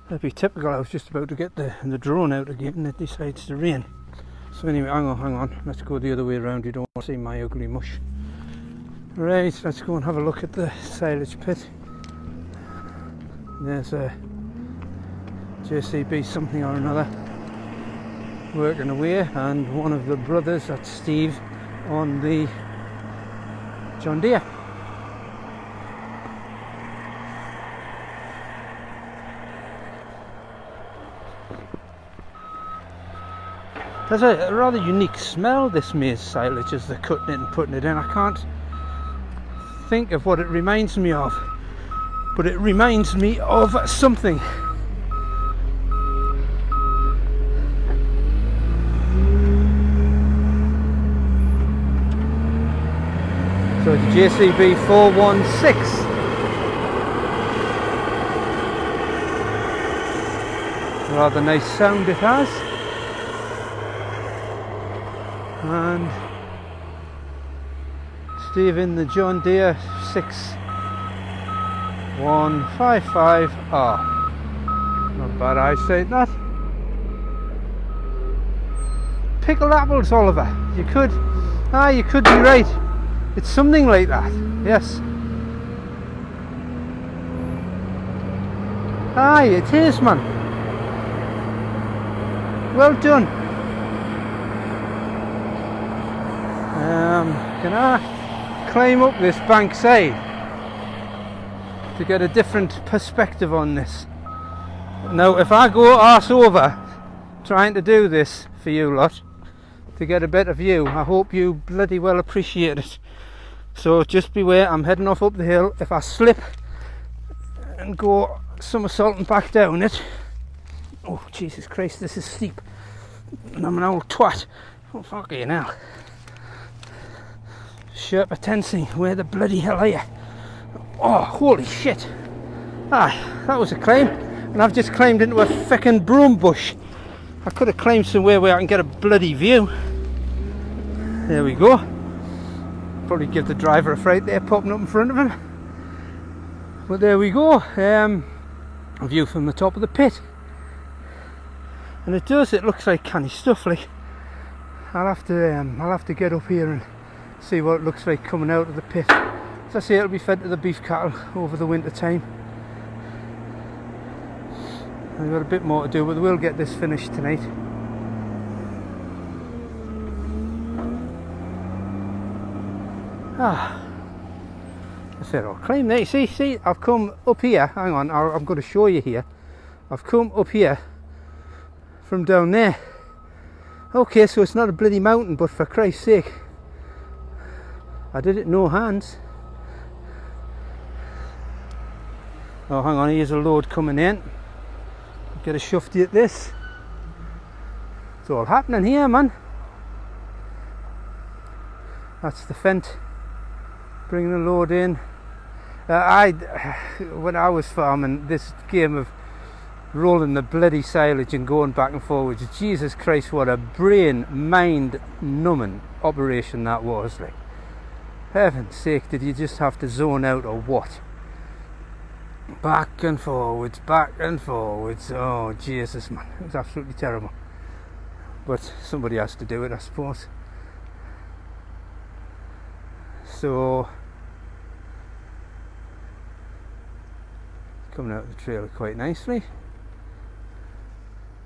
That'd be typical. I was just about to get the drone out again and it decides to rain. So anyway, hang on. Let's go the other way around. You don't want to see my ugly mush. Right, let's go and have a look at the silage pit. There's a JCB something or another working away, and one of the brothers, that's Steve, on the John Deere. There's a rather unique smell, this maize silage, as they're cutting it and putting it in. I can't think of what it reminds me of, but it reminds me of something. So it's JCB 416. Rather nice sound it has. And Steve in the John Deere 6155R. Not bad eyesight, that. Pickled apples, Oliver. You could be right. It's something like that. Yes. Aye, it is, man. Well done. Can I climb up this bank side to get a different perspective on this? Now, if I go arse over trying to do this for you lot to get a better view, I hope you bloody well appreciate it. So just beware, I'm heading off up the hill. If I slip and go somersaulting back down it, oh Jesus Christ, this is steep and I'm an old twat. Oh fucking hell. Sherpa Tenzing, where the bloody hell are you? Oh, holy shit. Ah, that was a climb. And I've just climbed into a feckin' broom bush. I could have climbed somewhere where I can get a bloody view. There we go. Probably give the driver a fright there, popping up in front of him. But there we go. A view from the top of the pit. And it looks like canny stuff. Like, I'll have to get up here and see what it looks like coming out of the pit. As I say, it'll be fed to the beef cattle over the winter time. I've got a bit more to do, but we'll get this finished tonight. I said I'll climb there. See, I've come up here. Hang on, I'm going to show you here. I've come up here from down there. Okay, so it's not a bloody mountain, but for Christ's sake, I did it no hands. Oh, hang on, here's a load coming in. Get a shufty at this. It's all happening here, man. That's the Fent bringing the load in. When I was farming, this game of rolling the bloody silage and going back and forwards, Jesus Christ, what a brain, mind numbing operation that was. Like, heaven's sake, did you just have to zone out or what? Back and forwards. Oh Jesus, man, it was absolutely terrible. But somebody has to do it, I suppose. So coming out of the trailer quite nicely,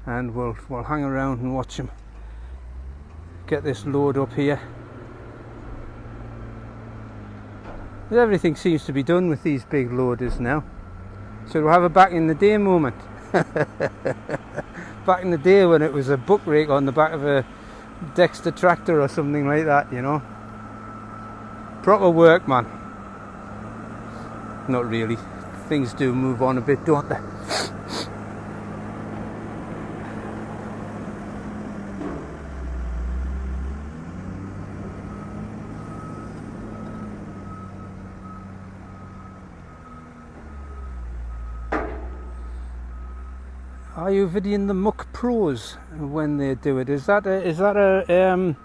and we'll hang around and watch him get this load up here. Everything seems to be done with these big loaders now, so we'll have a back in the day moment. Back in the day when it was a buck rake on the back of a Dexter tractor or something like that, you know. Proper work, man. Not really. Things do move on a bit, don't they? Are you videoing the muck pros when they do it? Is that a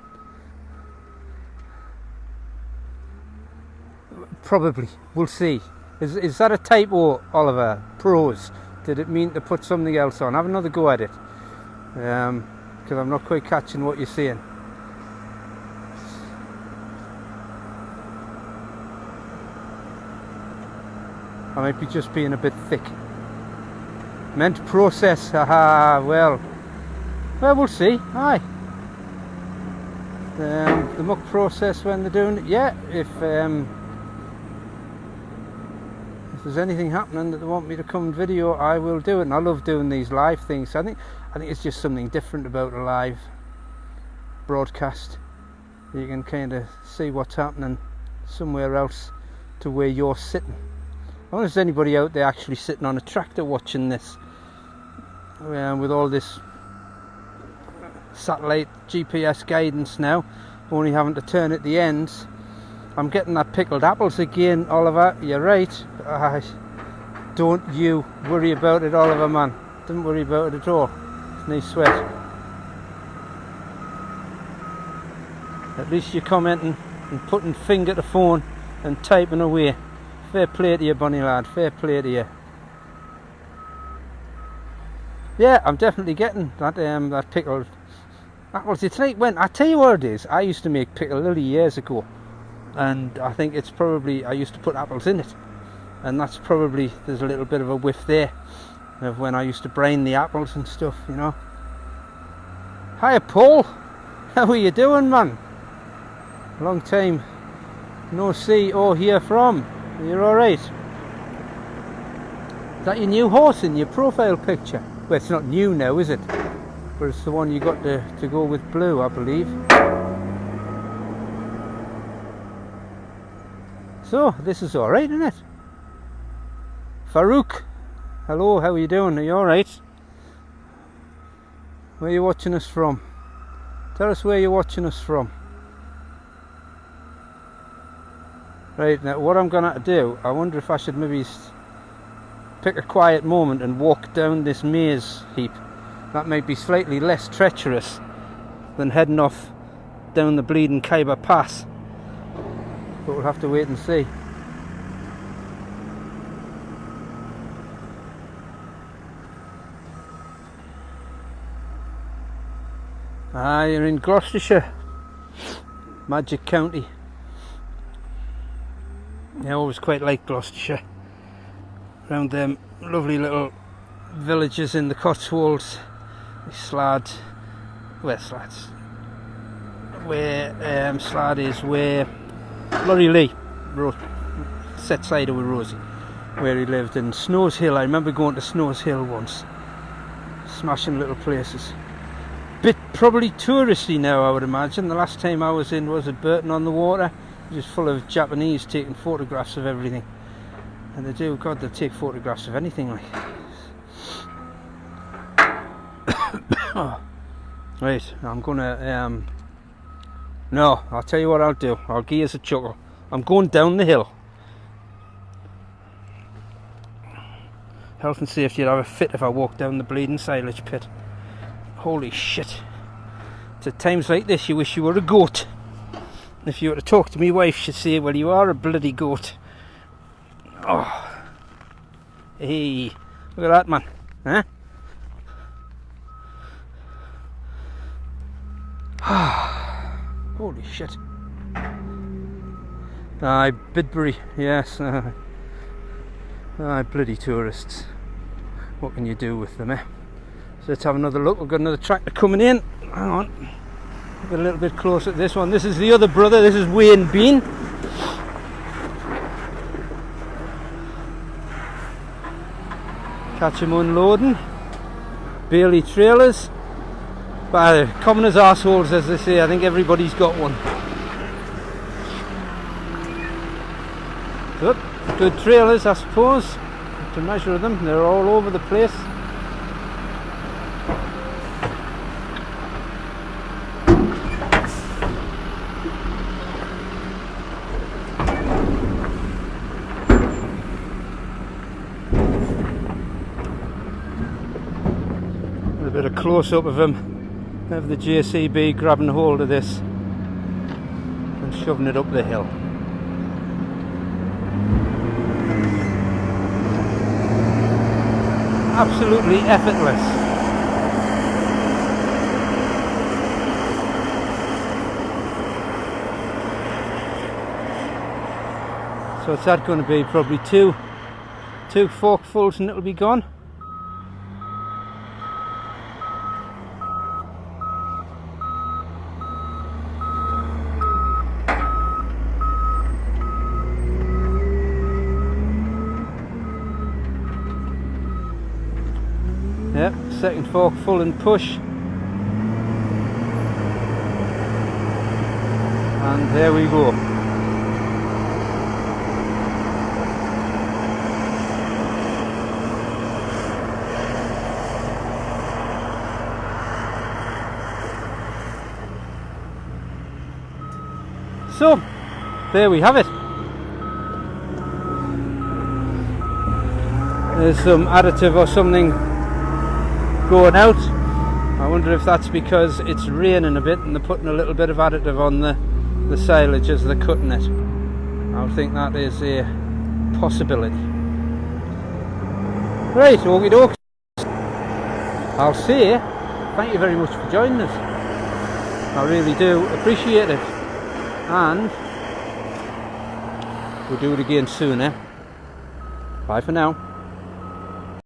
probably, we'll see. Is that a typo, Oliver? Pros, Did it mean to put something else on? Have another go at it. Because I'm not quite catching what you're saying. I might be just being a bit thick. Meant process, haha, well, we'll see, aye. The muck process when they're doing it, yeah, if there's anything happening that they want me to come and video, I will do it, and I love doing these live things. I think it's just something different about a live broadcast. You can kind of see what's happening somewhere else to where you're sitting. I wonder if there's anybody out there actually sitting on a tractor watching this, with all this satellite GPS guidance now, only having to turn at the ends. I'm getting that pickled apples again, Oliver, you're right. Don't you worry about it, Oliver, man. Don't worry about it at all. No sweat. At least you're commenting and putting finger to phone and typing away. Fair play to you, bunny lad, fair play to you. Yeah, I'm definitely getting that that pickled apples. It's like when, I tell you what it is, I used to make pickled lily years ago, and I think it's probably, I used to put apples in it, and that's probably, there's a little bit of a whiff there of when I used to brain the apples and stuff, you know. Hiya Paul, how are you doing, man? Long time no see or hear from. You're alright? Is that your new horse in your profile picture? Well, it's not new now, is it? But it's the one you got to go with blue, I believe. So, this is alright, isn't it? Farouk, hello, how are you doing? Are you alright? Where are you watching us from? Tell us where you're watching us from. Right, now what I'm going to do, I wonder if I should maybe pick a quiet moment and walk down this maize heap. That might be slightly less treacherous than heading off down the bleeding Khyber Pass. But we'll have to wait and see. Ah, you're in Gloucestershire, Magic County. I always quite like Gloucestershire. Around them lovely little villages in the Cotswolds. Slad, where Slad's, where Slad is, where Laurie Lee set cider with Rosie, where he lived, in Snows Hill. I remember going to Snows Hill once, smashing little places. Bit probably touristy now, I would imagine. The last time I was in was at Burton on the Water, just full of Japanese taking photographs of everything. And they do, God, they take photographs of anything, like. Right, I'm gonna, no, I'll tell you what I'll do. I'll give you a chuckle. I'm going down the hill. Health and safety, I'd have a fit if I walked down the bleeding silage pit. Holy shit. It's at times like this you wish you were a goat. If you were to talk to me wife, she'd say, well, you are a bloody goat. Oh. Hey, look at that, man. Huh? Holy shit. Aye, Bidbury, yes. Aye, bloody tourists. What can you do with them, eh? So let's have another look. We've got another tractor coming in. Hang on. Get a little bit closer to this one. This is the other brother. This is Wayne Bean. Catch him unloading. Bailey trailers. But common as arseholes, as they say. I think everybody's got one. Good trailers, I suppose. To measure them, they're all over the place. A bit of close-up of him, of the JCB grabbing hold of this and shoving it up the hill. absolutely effortless. So what's that going to be? Probably two forkfuls and it'll be gone. Yep, second forkful and push. And there we go. So, there we have it. There's some additive or something going out. I wonder if that's because it's raining a bit and they're putting a little bit of additive on the silage as they're cutting it. I would think that is a possibility. Right, okie doke. I'll say thank you very much for joining us. I really do appreciate it. And we'll do it again soon, eh? Bye for now.